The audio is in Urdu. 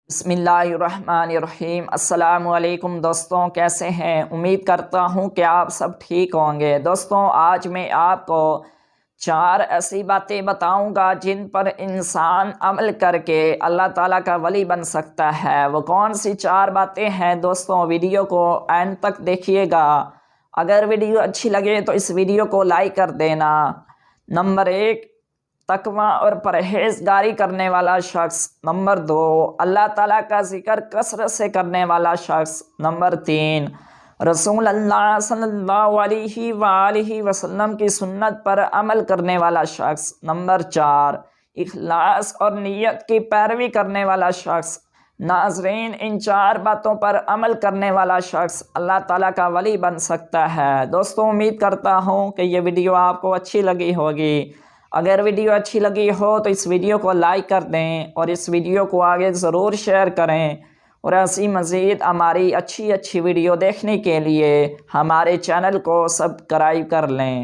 بسم اللہ الرحمن الرحیم۔ السلام علیکم دوستوں، کیسے ہیں؟ امید کرتا ہوں کہ آپ سب ٹھیک ہوں گے۔ دوستوں، آج میں آپ کو 4 ایسی باتیں بتاؤں گا جن پر انسان عمل کر کے اللہ تعالیٰ کا ولی بن سکتا ہے۔ وہ کون سی 4 باتیں ہیں دوستوں؟ ویڈیو کو اینڈ تک دیکھیے گا۔ اگر ویڈیو اچھی لگے تو اس ویڈیو کو لائک کر دینا۔ نمبر 1، تقویٰ اور پرہیزگاری کرنے والا شخص۔ نمبر 2، اللہ تعالیٰ کا ذکر کثرت سے کرنے والا شخص۔ نمبر 3، رسول اللہ صلی اللہ علیہ وآلہ وسلم کی سنت پر عمل کرنے والا شخص۔ نمبر 4، اخلاص اور نیت کی پیروی کرنے والا شخص۔ ناظرین، ان 4 باتوں پر عمل کرنے والا شخص اللہ تعالیٰ کا ولی بن سکتا ہے۔ دوستوں، امید کرتا ہوں کہ یہ ویڈیو آپ کو اچھی لگی ہوگی۔ اگر ویڈیو اچھی لگی ہو تو اس ویڈیو کو لائک کر دیں اور اس ویڈیو کو آگے ضرور شیئر کریں، اور ایسی مزید ہماری اچھی ویڈیو دیکھنے کے لیے ہمارے چینل کو سبسکرائب کر لیں۔